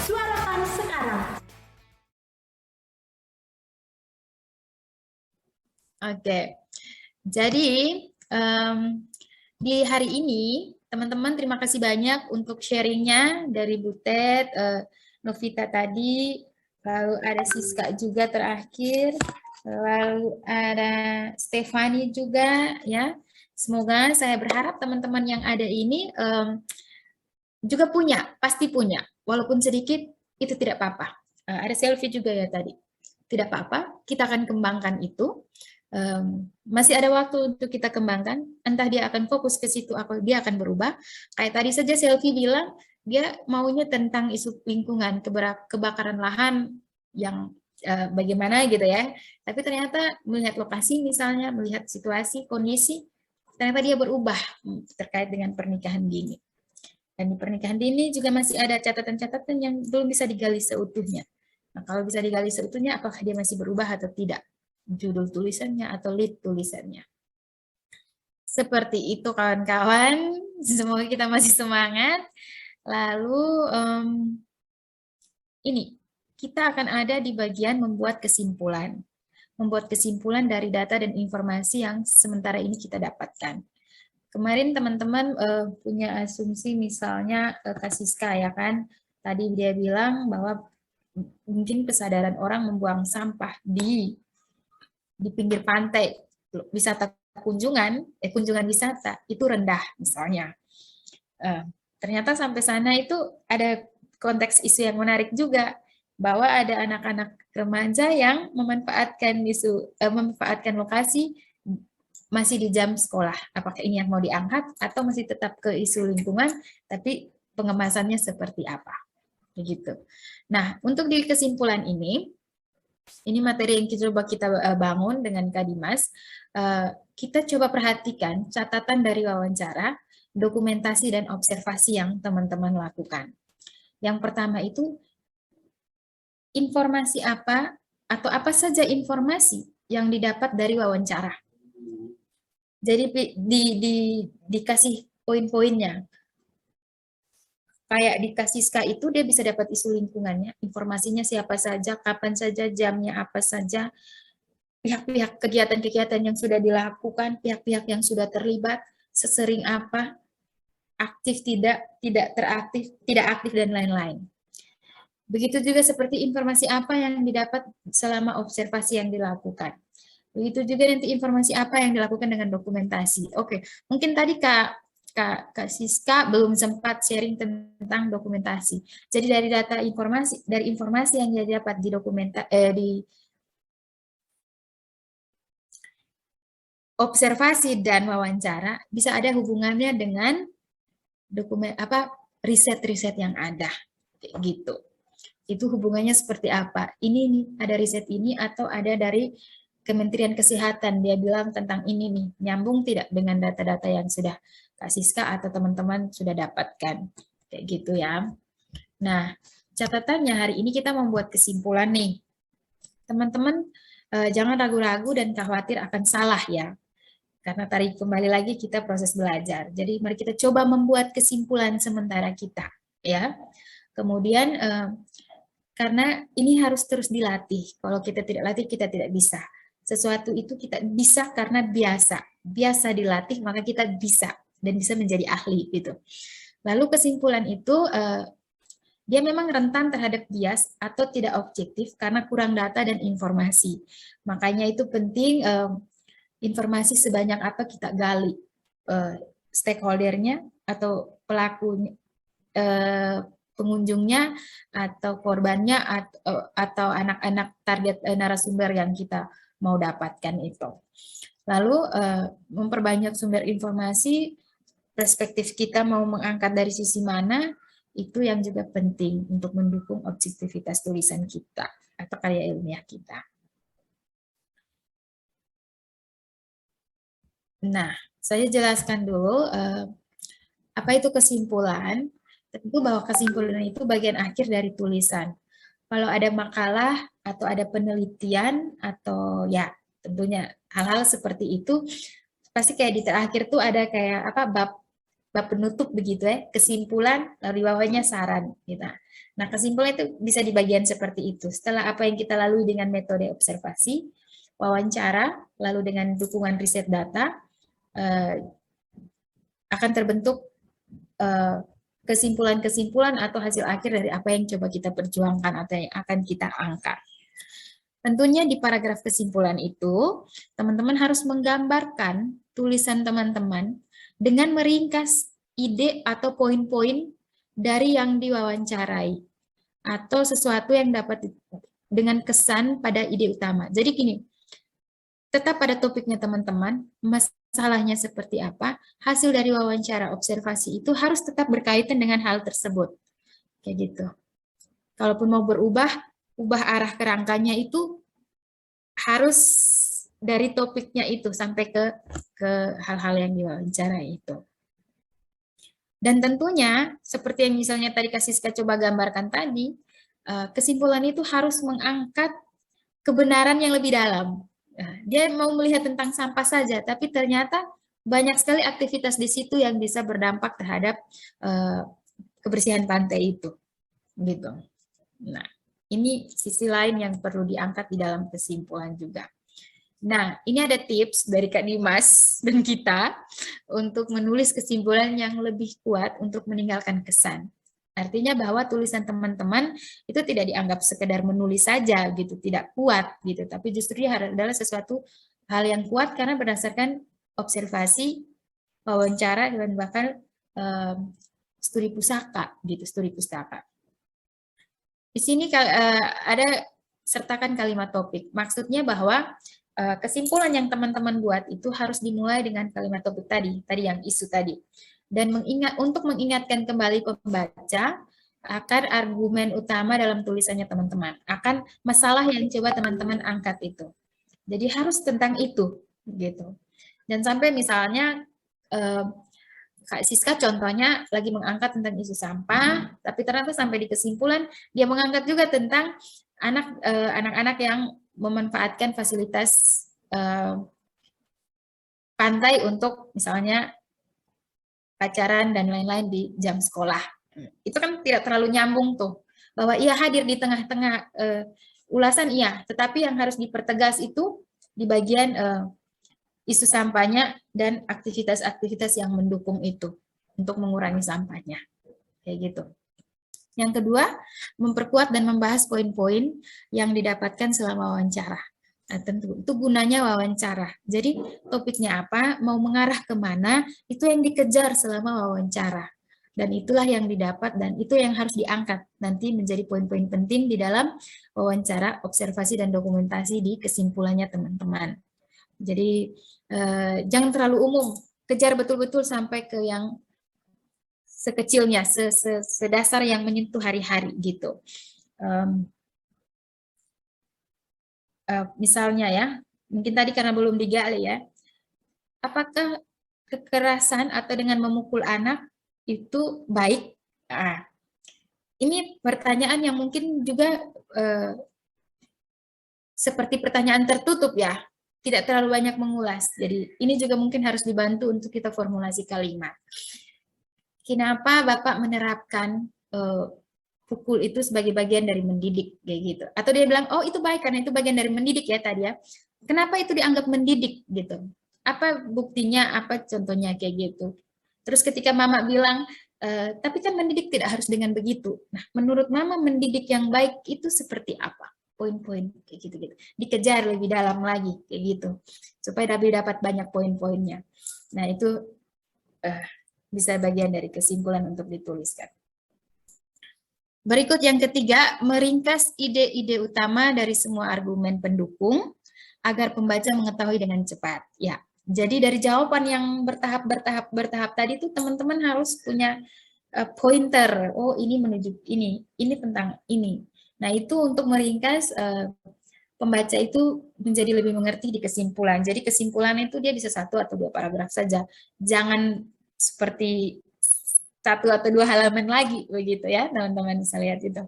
Suarakan sekarang. Oke, jadi di hari ini teman-teman terima kasih banyak untuk sharingnya dari Butet, Novita tadi, lalu ada Siska juga terakhir, lalu ada Stefani juga ya. Semoga saya berharap teman-teman yang ada ini juga punya, pasti punya, walaupun sedikit itu tidak apa-apa. Ada selfie juga ya tadi, tidak apa-apa, kita akan kembangkan itu. Masih ada waktu untuk kita kembangkan, entah dia akan fokus ke situ atau dia akan berubah. Kayak tadi saja Selfie bilang, dia maunya tentang isu lingkungan, kebakaran lahan yang bagaimana gitu ya. Tapi ternyata melihat lokasi misalnya, melihat situasi, kondisi, ternyata dia berubah terkait dengan pernikahan dini. Dan di pernikahan dini juga masih ada catatan-catatan yang belum bisa digali seutuhnya. Nah, kalau bisa digali seutuhnya, apakah dia masih berubah atau tidak? Judul tulisannya atau lead tulisannya. Seperti itu kawan-kawan, semoga kita masih semangat. Lalu ini, kita akan ada di bagian membuat kesimpulan. Membuat kesimpulan dari data dan informasi yang sementara ini kita dapatkan. Kemarin teman-teman punya asumsi misalnya Kak Siska ya kan, tadi dia bilang bahwa mungkin kesadaran orang membuang sampah di pinggir pantai wisata kunjungan wisata itu rendah misalnya. Ternyata sampai sana itu ada konteks isu yang menarik juga bahwa ada anak-anak remaja yang memanfaatkan lokasi masih di jam sekolah. Apakah ini yang mau diangkat atau masih tetap ke isu lingkungan tapi pengemasannya seperti apa? Begitu. Nah, untuk di kesimpulan ini materi yang coba kita bangun dengan Kak Dimas. Kita coba perhatikan catatan dari wawancara, dokumentasi dan observasi yang teman-teman lakukan. Yang pertama itu informasi apa atau apa saja informasi yang didapat dari wawancara. Jadi dikasih poin-poinnya. Kayak di Kasiska itu dia bisa dapat isu lingkungannya, informasinya siapa saja, kapan saja, jamnya apa saja, pihak-pihak kegiatan-kegiatan yang sudah dilakukan, pihak-pihak yang sudah terlibat, sesering apa, aktif tidak teraktif, tidak aktif dan lain-lain. Begitu juga seperti informasi apa yang didapat selama observasi yang dilakukan. Begitu juga nanti informasi apa yang dilakukan dengan dokumentasi. Oke, mungkin tadi Kak Siska belum sempat sharing tentang dokumentasi. Jadi dari informasi yang dia dapat di observasi dan wawancara bisa ada hubungannya dengan riset-riset yang ada gitu. Itu hubungannya seperti apa? Ini nih, ada riset ini atau ada dari Kementerian Kesehatan, dia bilang tentang ini nih, nyambung tidak dengan data-data yang sudah Kak Siska atau teman-teman sudah dapatkan. Kayak gitu ya. Nah, catatannya hari ini kita membuat kesimpulan nih. Teman-teman jangan ragu-ragu dan khawatir akan salah ya. Karena tadi kembali lagi kita proses belajar. Jadi mari kita coba membuat kesimpulan sementara kita ya. Kemudian karena ini harus terus dilatih. Kalau kita tidak latih, kita tidak bisa. Sesuatu itu kita bisa karena biasa dilatih, maka kita bisa dan bisa menjadi ahli gitu. Lalu kesimpulan itu dia memang rentan terhadap bias atau tidak objektif karena kurang data dan informasi. Makanya itu penting informasi sebanyak apa kita gali stakeholdernya atau pelakunya, pengunjungnya atau korbannya atau anak-anak target narasumber yang kita mau dapatkan itu. Lalu memperbanyak sumber informasi, perspektif kita mau mengangkat dari sisi mana, itu yang juga penting untuk mendukung objektivitas tulisan kita atau karya ilmiah kita. Nah, saya jelaskan dulu apa itu kesimpulan. Tentu bahwa kesimpulan itu bagian akhir dari tulisan. Kalau ada makalah atau ada penelitian atau ya tentunya hal-hal seperti itu, pasti kayak di terakhir tuh ada kayak apa bab bab penutup begitu ya, kesimpulan, lalu di bawahnya saran gitu. Nah, kesimpulan itu bisa di bagian seperti itu. Setelah apa yang kita lalui dengan metode observasi, wawancara, lalu dengan dukungan riset data, akan terbentuk kesimpulan-kesimpulan atau hasil akhir dari apa yang coba kita perjuangkan atau yang akan kita angkat. Tentunya di paragraf kesimpulan itu, teman-teman harus menggambarkan tulisan teman-teman dengan meringkas ide atau poin-poin dari yang diwawancarai, atau sesuatu yang dapat dengan kesan pada ide utama. Jadi gini, tetap pada topiknya teman-teman, masalahnya seperti apa, hasil dari wawancara observasi itu harus tetap berkaitan dengan hal tersebut. Kayak gitu. Kalaupun mau berubah, ubah arah kerangkanya itu harus dari topiknya itu sampai ke hal-hal yang diwawancarai itu. Dan tentunya, seperti yang misalnya tadi Kak Siska coba gambarkan tadi, kesimpulan itu harus mengangkat kebenaran yang lebih dalam. Dia mau melihat tentang sampah saja, tapi ternyata banyak sekali aktivitas di situ yang bisa berdampak terhadap kebersihan pantai itu, gitu. Nah, ini sisi lain yang perlu diangkat di dalam kesimpulan juga. Nah, ini ada tips dari Kak Dimas dan kita untuk menulis kesimpulan yang lebih kuat untuk meninggalkan kesan. Artinya bahwa tulisan teman-teman itu tidak dianggap sekedar menulis saja gitu, tidak kuat gitu, tapi justru adalah sesuatu hal yang kuat karena berdasarkan observasi, wawancara dan bahkan studi pusaka gitu, studi pustaka. Di sini ada sertakan kalimat topik. Maksudnya bahwa kesimpulan yang teman-teman buat itu harus dimulai dengan kalimat topik tadi yang isu tadi. Dan untuk mengingatkan kembali pembaca akan argumen utama dalam tulisannya teman-teman, akan masalah yang coba teman-teman angkat itu. Jadi harus tentang itu, gitu. Dan sampai misalnya Kak Siska contohnya lagi mengangkat tentang isu sampah, tapi ternyata sampai di kesimpulan dia mengangkat juga tentang anak-anak yang memanfaatkan fasilitas pantai untuk misalnya pacaran dan lain-lain di jam sekolah. Itu kan tidak terlalu nyambung tuh. Bahwa ia hadir di tengah-tengah ulasan iya, tetapi yang harus dipertegas itu di bagian isu sampahnya dan aktivitas-aktivitas yang mendukung itu untuk mengurangi sampahnya. Kayak gitu. Yang kedua, memperkuat dan membahas poin-poin yang didapatkan selama wawancara. Nah, tentu itu gunanya wawancara. Jadi topiknya apa, mau mengarah kemana, itu yang dikejar selama wawancara. Dan itulah yang didapat dan itu yang harus diangkat nanti menjadi poin-poin penting di dalam wawancara, observasi, dan dokumentasi di kesimpulannya teman-teman. Jadi jangan terlalu umum, kejar betul-betul sampai ke yang sekecilnya, sedasar yang menyentuh hari-hari gitu. Misalnya ya, mungkin tadi karena belum digali ya, apakah kekerasan atau dengan memukul anak itu baik? Nah, ini pertanyaan yang mungkin juga seperti pertanyaan tertutup ya, tidak terlalu banyak mengulas. Jadi ini juga mungkin harus dibantu untuk kita formulasi kalimat. Kenapa Bapak menerapkan pukul itu sebagai bagian dari mendidik kayak gitu? Atau dia bilang, oh itu baik karena itu bagian dari mendidik ya tadi ya. Kenapa itu dianggap mendidik gitu? Apa buktinya? Apa contohnya kayak gitu? Terus ketika Mama bilang, tapi kan mendidik tidak harus dengan begitu. Nah, menurut Mama mendidik yang baik itu seperti apa? Poin-poin kayak gitu-gitu. Dikejar lebih dalam lagi kayak gitu. Supaya dapat banyak poin-poinnya. Nah, itu bisa bagian dari kesimpulan untuk dituliskan. Berikut yang ketiga, meringkas ide-ide utama dari semua argumen pendukung agar pembaca mengetahui dengan cepat. Ya, jadi dari jawaban yang bertahap tadi itu teman-teman harus punya pointer. Oh, ini menuju ini tentang ini. Nah, itu untuk meringkas pembaca itu menjadi lebih mengerti di kesimpulan. Jadi kesimpulan itu dia bisa 1 atau 2 paragraf saja. Jangan seperti 1 atau 2 halaman lagi begitu ya, teman-teman bisa lihat itu.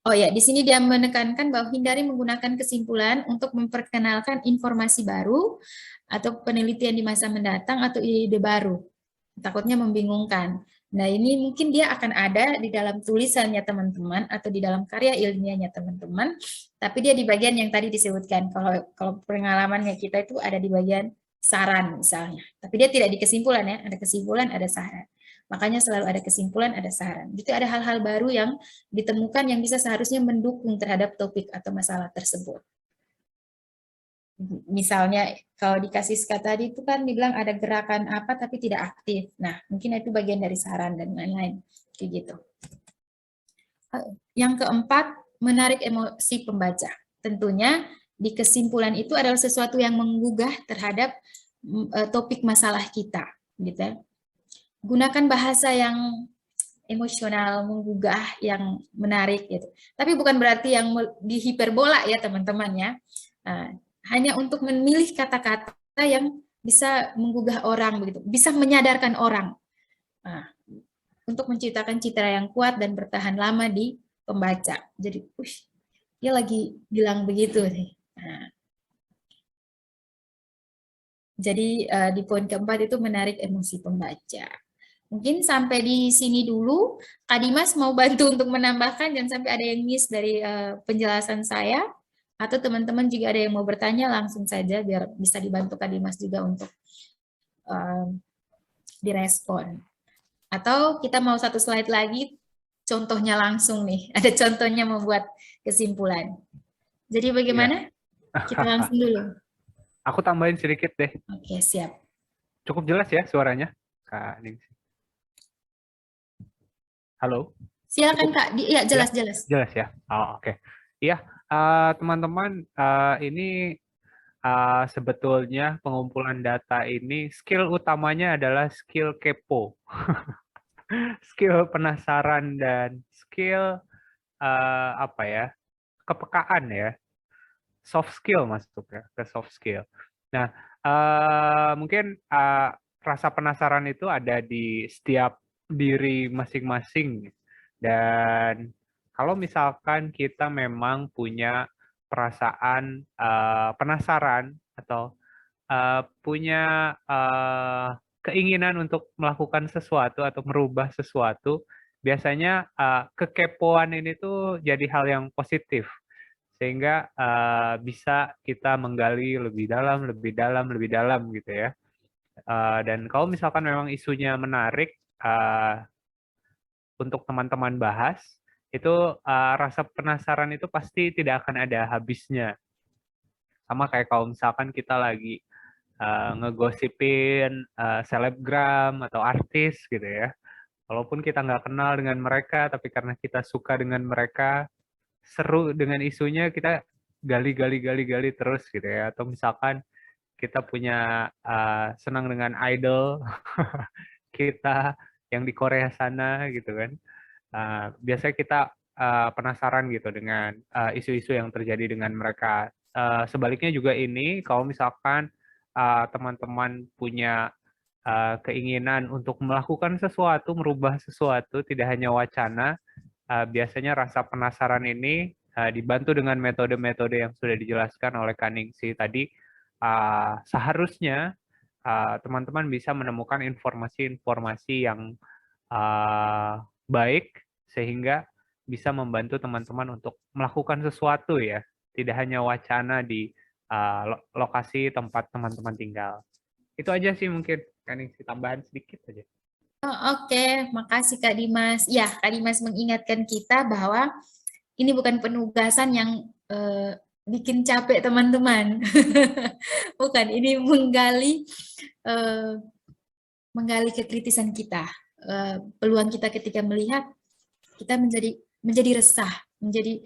Oh ya, di sini dia menekankan bahwa hindari menggunakan kesimpulan untuk memperkenalkan informasi baru atau penelitian di masa mendatang atau ide baru. Takutnya membingungkan. Nah, ini mungkin dia akan ada di dalam tulisannya teman-teman atau di dalam karya ilmiahnya teman-teman, tapi dia di bagian yang tadi disebutkan. Kalau pengalamannya kita itu ada di bagian saran misalnya. Tapi dia tidak di kesimpulan ya, ada kesimpulan, ada saran. Makanya selalu ada kesimpulan, ada saran. Itu ada hal-hal baru yang ditemukan yang bisa seharusnya mendukung terhadap topik atau masalah tersebut. Misalnya kalau dikasih SK tadi itu kan dibilang ada gerakan apa tapi tidak aktif. Nah, mungkin itu bagian dari saran dan lain-lain. Kayak gitu. Yang keempat, menarik emosi pembaca. Tentunya di kesimpulan itu adalah sesuatu yang menggugah terhadap topik masalah kita, gitu ya. Gunakan bahasa yang emosional, menggugah, yang menarik gitu. Tapi bukan berarti yang dihiperbola ya teman-teman ya. Hanya untuk memilih kata-kata yang bisa menggugah orang begitu, bisa menyadarkan orang. Nah, untuk menciptakan citra yang kuat dan bertahan lama di pembaca. Jadi, dia lagi bilang begitu nih. Nah, jadi di poin keempat itu menarik emosi pembaca. Mungkin sampai di sini dulu. Kak Dimas mau bantu untuk menambahkan, jangan sampai ada yang miss dari penjelasan saya. Atau teman-teman juga ada yang mau bertanya, langsung saja biar bisa dibantu Kak Dimas juga untuk direspon. Atau kita mau satu slide lagi, contohnya langsung nih. Ada contohnya membuat kesimpulan. Jadi Iya. bagaimana? Kita langsung dulu. Aku tambahin sedikit deh. Oke, siap. Cukup jelas ya suaranya, Kak Ningsi? Halo? Silakan Cukup Kak. Ya, ya? jelas-jelas. Jelas ya? Oh, oke. Iya, teman-teman, ini sebetulnya pengumpulan data ini skill utamanya adalah skill kepo, skill penasaran dan skill apa ya, kepekaan ya, soft skill masuk ya, ke soft skill. Nah, mungkin rasa penasaran itu ada di setiap diri masing-masing, dan kalau misalkan kita memang punya perasaan penasaran atau punya keinginan untuk melakukan sesuatu atau merubah sesuatu, biasanya kekepoan ini tuh jadi hal yang positif, sehingga bisa kita menggali lebih dalam, lebih dalam, lebih dalam gitu ya. Dan kalau misalkan memang isunya menarik untuk teman-teman bahas, itu rasa penasaran itu pasti tidak akan ada habisnya. Sama kayak kalau misalkan kita lagi ngegosipin selebgram atau artis gitu ya. Walaupun kita nggak kenal dengan mereka, tapi karena kita suka dengan mereka, seru dengan isunya, kita gali terus gitu ya. Atau misalkan kita punya senang dengan idol kita yang di Korea sana gitu kan. Biasanya kita penasaran gitu dengan isu-isu yang terjadi dengan mereka. Sebaliknya juga ini, kalau misalkan teman-teman punya keinginan untuk melakukan sesuatu, merubah sesuatu, tidak hanya wacana, biasanya rasa penasaran ini dibantu dengan metode-metode yang sudah dijelaskan oleh Kaningsi tadi. Seharusnya teman-teman bisa menemukan informasi-informasi yang baik, sehingga bisa membantu teman-teman untuk melakukan sesuatu ya, tidak hanya wacana di lokasi tempat teman-teman tinggal. Itu aja sih mungkin, Kaningsi, tambahan sedikit aja. Oke, makasih Kak Dimas. Ya, Kak Dimas mengingatkan kita bahwa ini bukan penugasan yang bikin capek teman-teman. Bukan, ini eh, menggali kekritisan kita. Peluang kita ketika melihat, kita menjadi resah, menjadi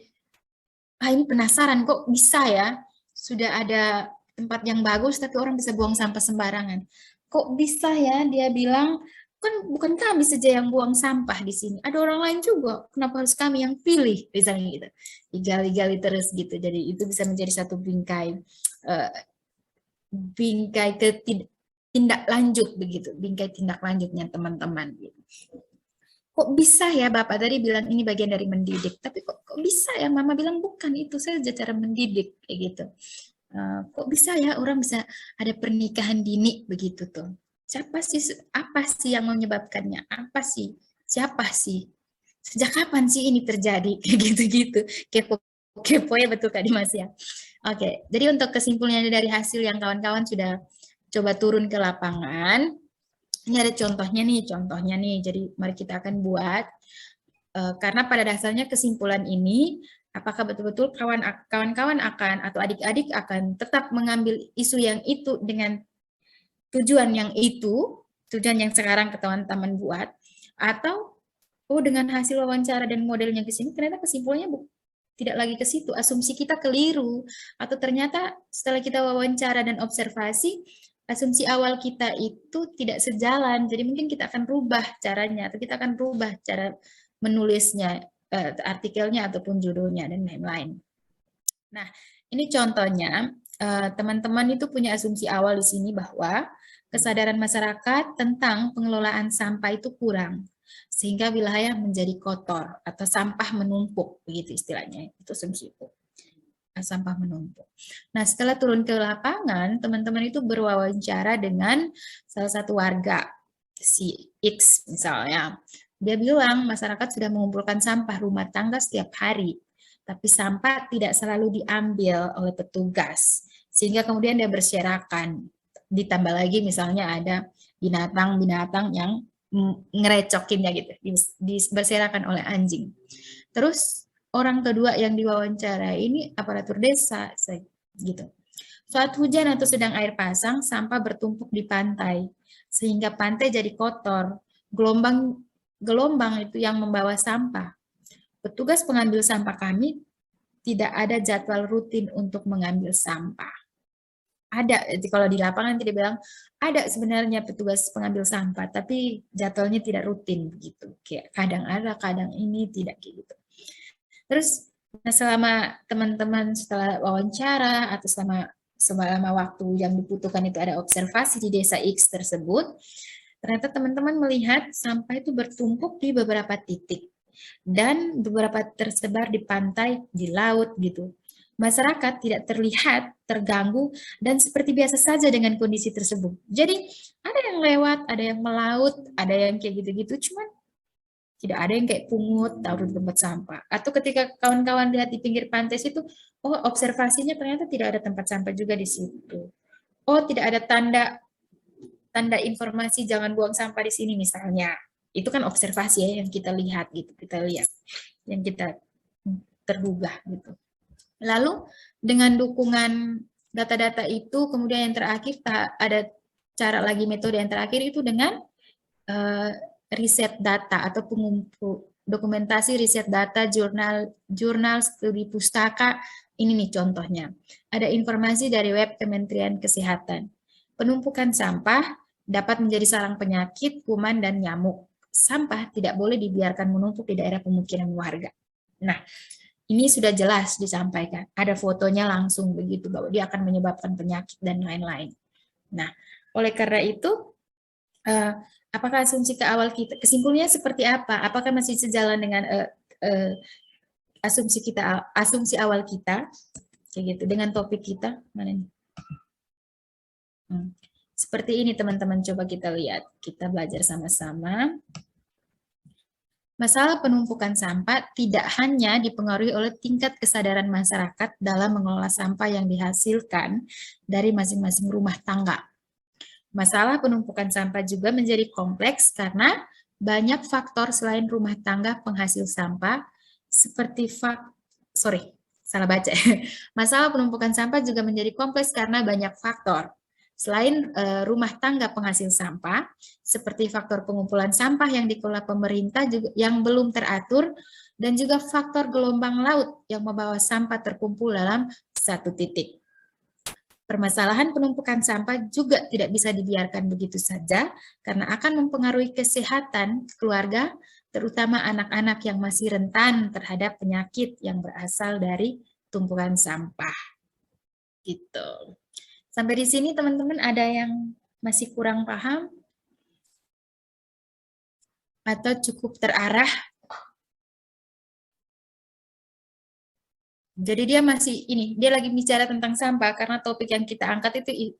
ini penasaran kok bisa ya, sudah ada tempat yang bagus tapi orang bisa buang sampah sembarangan. Kok bisa ya dia bilang, kan bukan kami saja yang buang sampah di sini, ada orang lain juga, kenapa harus kami yang pilih, misalnya gitu. Digali-gali terus gitu, jadi itu bisa menjadi satu bingkai tindak lanjut begitu, bingkai tindak lanjutnya teman-teman gitu. kok bisa ya Bapak tadi bilang ini bagian dari mendidik, tapi kok bisa ya Mama bilang bukan, itu saja cara mendidik kayak gitu. Kok bisa ya orang bisa ada pernikahan dini begitu tuh. Siapa sih, apa sih yang menyebabkannya? Apa sih? Siapa sih? Sejak kapan sih ini terjadi? Kayak gitu-gitu. Kepo ya betul Kak Dimas ya. Oke, jadi untuk kesimpulannya dari hasil yang kawan-kawan sudah coba turun ke lapangan, ini ada contohnya nih. Jadi mari kita akan buat, karena pada dasarnya kesimpulan ini, apakah betul-betul kawan-kawan akan atau adik-adik akan tetap mengambil isu yang itu dengan tujuan yang itu, tujuan yang sekarang ke teman-teman buat, atau dengan hasil wawancara dan modelnya ke sini, ternyata kesimpulannya tidak lagi ke situ, asumsi kita keliru, atau ternyata setelah kita wawancara dan observasi, asumsi awal kita itu tidak sejalan, jadi mungkin kita akan rubah caranya, atau kita akan rubah cara menulisnya, artikelnya ataupun judulnya dan lain-lain. Nah, ini contohnya, teman-teman itu punya asumsi awal di sini bahwa kesadaran masyarakat tentang pengelolaan sampah itu kurang, sehingga wilayah menjadi kotor atau sampah menumpuk, begitu istilahnya. Itu asumsi itu, sampah menumpuk. Nah, setelah turun ke lapangan, teman-teman itu berwawancara dengan salah satu warga, si X misalnya. Dia bilang masyarakat sudah mengumpulkan sampah rumah tangga setiap hari, tapi sampah tidak selalu diambil oleh petugas, sehingga kemudian dia berserakan. Ditambah lagi misalnya ada binatang-binatang yang ngerecokinnya gitu, berserakan oleh anjing. Terus orang kedua yang diwawancara ini aparatur desa, gitu. Saat hujan atau sedang air pasang, sampah bertumpuk di pantai, sehingga pantai jadi kotor. Gelombang itu yang membawa sampah. Petugas pengambil sampah kami tidak ada jadwal rutin untuk mengambil sampah. Ada, kalau di lapangan tidak bilang, ada sebenarnya petugas pengambil sampah, tapi jadwalnya tidak rutin begitu. Kayak kadang ada, kadang ini tidak gitu. Terus selama teman-teman setelah wawancara atau selama waktu yang dibutuhkan itu ada observasi di desa X tersebut, ternyata teman-teman melihat sampah itu bertumpuk di beberapa titik dan beberapa tersebar di pantai, di laut gitu. Masyarakat tidak terlihat terganggu dan seperti biasa saja dengan kondisi tersebut. Jadi ada yang lewat, ada yang melaut, ada yang kayak gitu-gitu, cuman tidak ada yang kayak pungut taruh di tempat sampah. Atau ketika kawan-kawan lihat di pinggir pantai situ, oh observasinya ternyata tidak ada tempat sampah juga di situ. Oh tidak ada tanda informasi jangan buang sampah di sini misalnya. Itu kan observasi ya yang kita lihat gitu, yang kita tergugah gitu. Lalu dengan dukungan data-data itu, kemudian yang terakhir ada cara lagi metode yang terakhir itu dengan riset data atau dokumentasi riset data jurnal studi pustaka. Ini nih contohnya. Ada informasi dari web Kementerian Kesehatan. Penumpukan sampah dapat menjadi sarang penyakit, kuman, dan nyamuk. Sampah tidak boleh dibiarkan menumpuk di daerah pemukiman warga. Nah, ini sudah jelas disampaikan. Ada fotonya langsung begitu bahwa dia akan menyebabkan penyakit dan lain-lain. Nah, oleh karena itu, apakah asumsi ke awal kita, kesimpulannya seperti apa? Apakah masih sejalan dengan asumsi awal kita, kayak gitu, dengan topik kita? Mana nih? Seperti ini teman-teman, coba kita lihat, kita belajar sama-sama. Masalah penumpukan sampah tidak hanya dipengaruhi oleh tingkat kesadaran masyarakat dalam mengelola sampah yang dihasilkan dari masing-masing rumah tangga. Masalah penumpukan sampah juga menjadi kompleks karena banyak faktor selain rumah tangga penghasil sampah, seperti Masalah penumpukan sampah juga menjadi kompleks karena banyak faktor. Selain rumah tangga penghasil sampah, seperti faktor pengumpulan sampah yang dikelola pemerintah juga yang belum teratur, dan juga faktor gelombang laut yang membawa sampah terkumpul dalam satu titik. Permasalahan penumpukan sampah juga tidak bisa dibiarkan begitu saja, karena akan mempengaruhi kesehatan keluarga, terutama anak-anak yang masih rentan terhadap penyakit yang berasal dari tumpukan sampah. Gitu. Sampai di sini teman-teman ada yang masih kurang paham? atau cukup terarah. Jadi dia masih dia lagi bicara tentang sampah karena topik yang kita angkat itu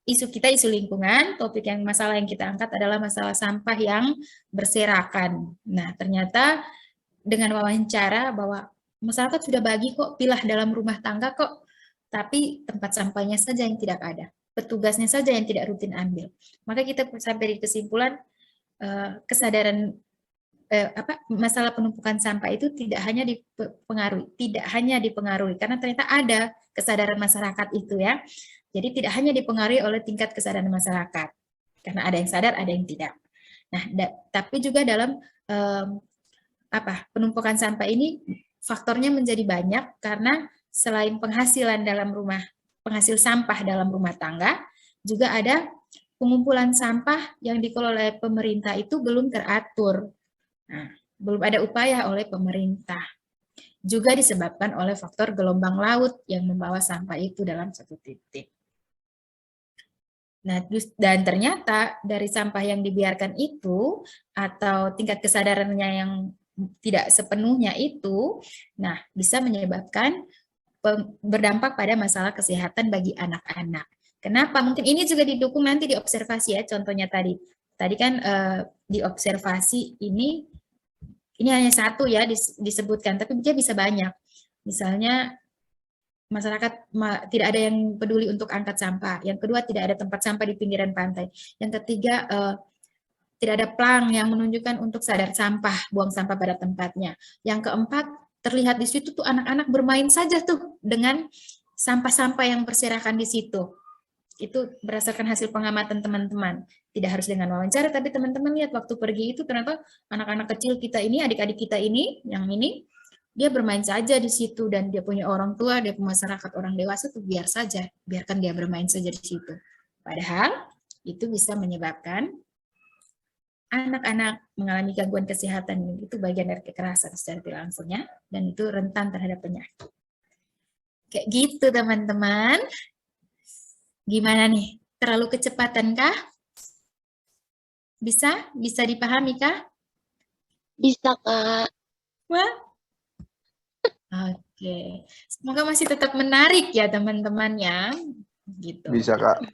isu kita isu lingkungan, topik yang masalah yang kita angkat adalah masalah sampah yang berserakan. Nah, ternyata dengan wawancara bahwa masyarakat sudah bagi kok pilah dalam rumah tangga kok, tapi tempat sampahnya saja yang tidak ada, petugasnya saja yang tidak rutin ambil. Maka kita sampai di kesimpulan kesadaran masalah penumpukan sampah itu tidak hanya dipengaruhi karena ternyata ada kesadaran masyarakat itu ya. Jadi tidak hanya dipengaruhi oleh tingkat kesadaran masyarakat karena ada yang sadar, ada yang tidak. Nah, tapi juga dalam penumpukan sampah ini faktornya menjadi banyak karena selain penghasil sampah dalam rumah tangga, juga ada pengumpulan sampah yang dikelola oleh pemerintah itu belum teratur. Nah, belum ada upaya oleh pemerintah. Juga disebabkan oleh faktor gelombang laut yang membawa sampah itu dalam satu titik. Nah, dan ternyata dari sampah yang dibiarkan itu atau tingkat kesadarannya yang tidak sepenuhnya itu, nah bisa menyebabkan berdampak pada masalah kesehatan bagi anak-anak. Kenapa? Mungkin ini juga didukung nanti di observasi ya, contohnya tadi. Tadi kan di observasi ini hanya satu ya disebutkan, tapi dia bisa banyak. Misalnya masyarakat tidak ada yang peduli untuk angkat sampah. Yang kedua, tidak ada tempat sampah di pinggiran pantai. Yang ketiga, tidak ada plang yang menunjukkan untuk sadar sampah, buang sampah pada tempatnya. Yang keempat, terlihat di situ tuh anak-anak bermain saja tuh dengan sampah-sampah yang berserakan di situ. Itu berdasarkan hasil pengamatan teman-teman. Tidak harus dengan wawancara, tapi teman-teman lihat waktu pergi itu ternyata anak-anak kecil kita ini, adik-adik kita ini, yang ini, dia bermain saja di situ dan dia punya orang tua, dia punya masyarakat orang dewasa tuh biar saja, biarkan dia bermain saja di situ. Padahal itu bisa menyebabkan anak-anak mengalami gangguan kesehatan, itu bagian dari kekerasan secara tidak langsungnya, dan itu rentan terhadap penyakit. Kayak gitu teman-teman. Gimana nih? Terlalu kecepatan kah? Bisa? Bisa dipahami kah? Bisa, Kak. Wah. Oke. Semoga masih tetap menarik ya teman-teman ya. Gitu. Bisa, Kak.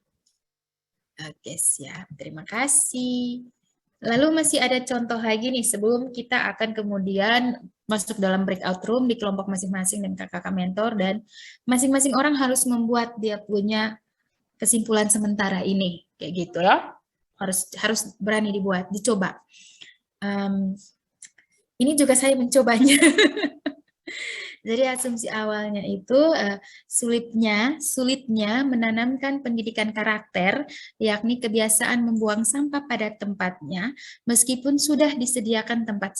Oke, siap. Terima kasih. Lalu masih ada contoh lagi nih sebelum kita akan kemudian masuk dalam breakout room di kelompok masing-masing dan kakak mentor, dan masing-masing orang harus membuat dia punya kesimpulan sementara ini kayak gitu ya. Harus berani dicoba. Ini juga saya mencobanya. Jadi asumsi awalnya itu sulitnya menanamkan pendidikan karakter, yakni kebiasaan membuang sampah pada tempatnya, meskipun sudah disediakan tempat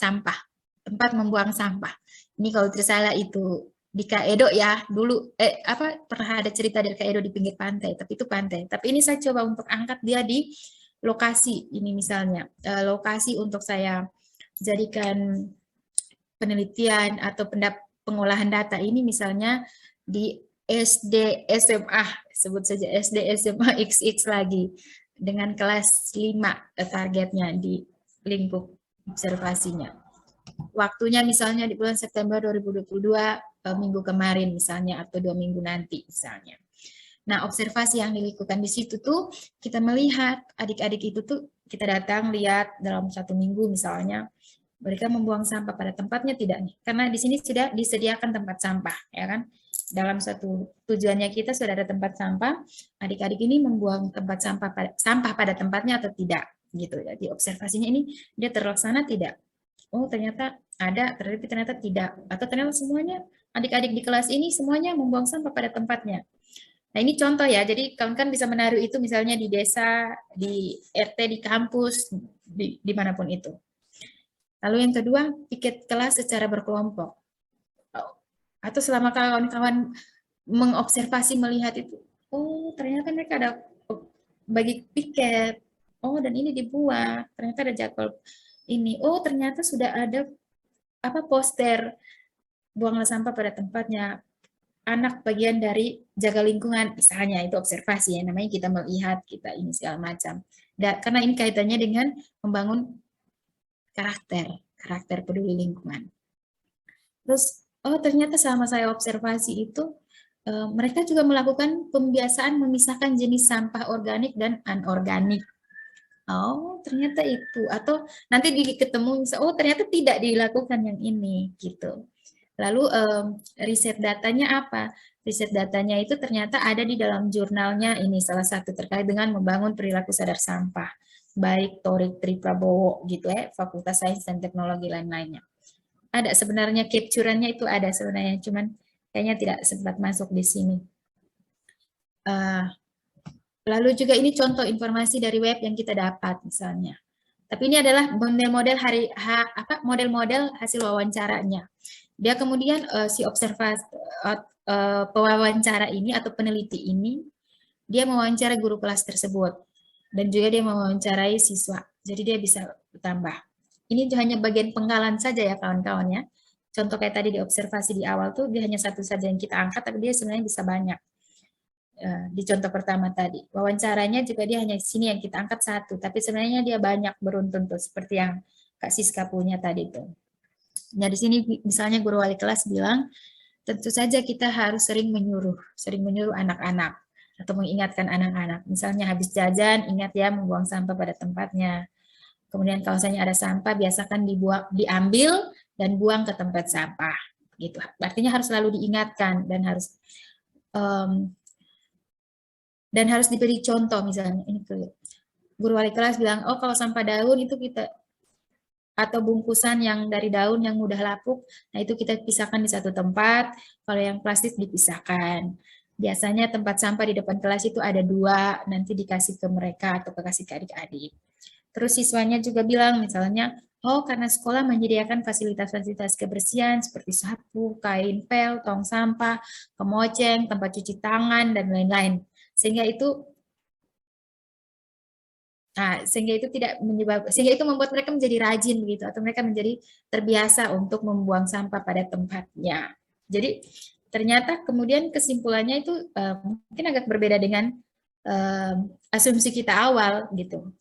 membuang sampah. Ini kalau tidak salah itu di Kak Edo ya, dulu pernah ada cerita dari Kak Edo di pinggir pantai, tapi itu pantai. Tapi ini saya coba untuk angkat dia di lokasi ini misalnya, lokasi untuk saya jadikan penelitian atau pengolahan data ini misalnya di SD SMA, sebut saja SD SMA XX lagi, dengan kelas 5 targetnya di lingkup observasinya. Waktunya misalnya di bulan September 2022, minggu kemarin misalnya, atau 2 minggu nanti misalnya. Nah, observasi yang dilakukan di situ tuh, kita melihat adik-adik itu tuh, kita datang lihat dalam 1 minggu misalnya, mereka membuang sampah pada tempatnya tidak nih? Karena di sini sudah disediakan tempat sampah, ya kan? Dalam satu tujuannya kita sudah ada tempat sampah, adik-adik ini membuang sampah pada tempatnya atau tidak, gitu. Jadi observasinya ini dia terlaksana tidak? Oh ternyata ada, tapi ternyata tidak. Atau ternyata semuanya adik-adik di kelas ini semuanya membuang sampah pada tempatnya. Nah ini contoh ya, jadi kawan-kawan bisa menaruh itu misalnya di desa, di RT, di kampus, dimanapun itu. Lalu yang kedua, piket kelas secara berkelompok. Atau selama kawan-kawan mengobservasi melihat itu, oh ternyata mereka ada bagi piket, oh dan ini dibuat, ternyata ada jadwal ini, oh ternyata sudah ada poster buanglah sampah pada tempatnya, anak bagian dari jaga lingkungan, misalnya itu observasi ya, namanya kita melihat, kita ini segala macam. Karena ini kaitannya dengan membangun karakter peduli lingkungan. Terus, ternyata selama saya observasi itu, mereka juga melakukan pembiasaan memisahkan jenis sampah organik dan anorganik. Oh, ternyata itu. Atau nanti ketemu, ternyata tidak dilakukan yang ini, gitu. Lalu riset datanya apa? Riset datanya itu ternyata ada di dalam jurnalnya ini, salah satu terkait dengan membangun perilaku sadar sampah. Baik Torik Triprabowo gitu ya, Fakultas Sains dan Teknologi lain-lainnya. Ada sebenarnya capture-nya itu ada sebenarnya, cuman kayaknya tidak sempat masuk di sini. Lalu juga ini contoh informasi dari web yang kita dapat misalnya. Tapi ini adalah model-model hasil wawancaranya. Dia kemudian si pewawancara ini atau peneliti ini, dia mewawancara guru kelas tersebut dan juga dia mewawancarai siswa. Jadi dia bisa bertambah. Ini hanya bagian penggalan saja ya kawan-kawan ya. Contoh kayak tadi di observasi di awal tuh dia hanya satu saja yang kita angkat, tapi dia sebenarnya bisa banyak. Di contoh pertama tadi, wawancaranya juga dia hanya sini yang kita angkat satu, tapi sebenarnya dia banyak beruntun tuh, seperti yang Kak Siska punya tadi tuh. Nah di sini misalnya guru wali kelas bilang, tentu saja kita harus sering menyuruh anak-anak atau mengingatkan anak-anak. Misalnya habis jajan, ingat ya membuang sampah pada tempatnya. Kemudian kalau misalnya ada sampah, biasakan diambil dan buang ke tempat sampah. Gitu. Artinya harus selalu diingatkan dan harus diberi contoh. Misalnya ini guru wali kelas bilang, kalau sampah daun itu kita atau bungkusan yang dari daun yang mudah lapuk, nah itu kita pisahkan di satu tempat. Kalau yang plastik dipisahkan. Biasanya tempat sampah di depan kelas itu ada 2, nanti dikasih ke mereka atau kasih ke adik-adik. Terus siswanya juga bilang misalnya, karena sekolah menyediakan fasilitas-fasilitas kebersihan seperti sapu, kain pel, tong sampah, kemoceng, tempat cuci tangan, dan lain-lain. Sehingga itu membuat mereka menjadi rajin begitu, atau mereka menjadi terbiasa untuk membuang sampah pada tempatnya. Jadi ternyata kemudian kesimpulannya itu mungkin agak berbeda dengan asumsi kita awal gitu.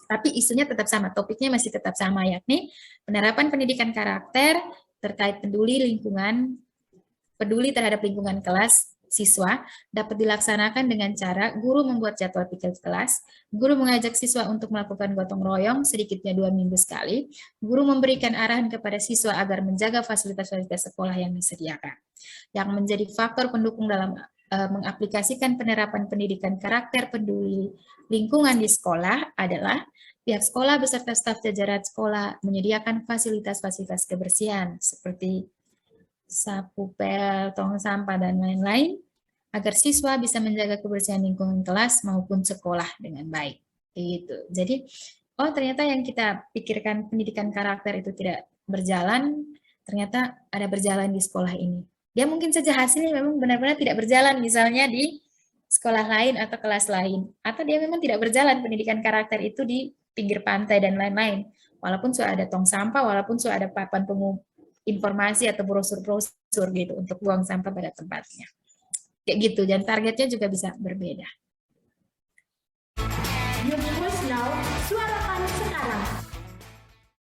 Tapi isunya tetap sama, topiknya masih tetap sama, yakni penerapan pendidikan karakter terkait peduli terhadap lingkungan kelas siswa dapat dilaksanakan dengan cara guru membuat jadwal pikir kelas, guru mengajak siswa untuk melakukan gotong royong sedikitnya 2 minggu sekali, guru memberikan arahan kepada siswa agar menjaga fasilitas-fasilitas sekolah yang disediakan. Yang menjadi faktor pendukung dalam mengaplikasikan penerapan pendidikan karakter peduli lingkungan di sekolah adalah pihak sekolah beserta staf jajaran sekolah menyediakan fasilitas-fasilitas kebersihan seperti sapu pel, tong sampah, dan lain-lain, agar siswa bisa menjaga kebersihan lingkungan kelas maupun sekolah dengan baik. Gitu. Jadi, ternyata yang kita pikirkan pendidikan karakter itu tidak berjalan, ternyata ada berjalan di sekolah ini. Dia mungkin saja hasilnya memang benar-benar tidak berjalan, misalnya di sekolah lain atau kelas lain. Atau dia memang tidak berjalan pendidikan karakter itu di pinggir pantai dan lain-lain. Walaupun sudah ada tong sampah, walaupun sudah ada papan informasi atau brosur-brosur gitu untuk buang sampah pada tempatnya. Kayak gitu, dan targetnya juga bisa berbeda. Your voice now, suara kamu sekarang.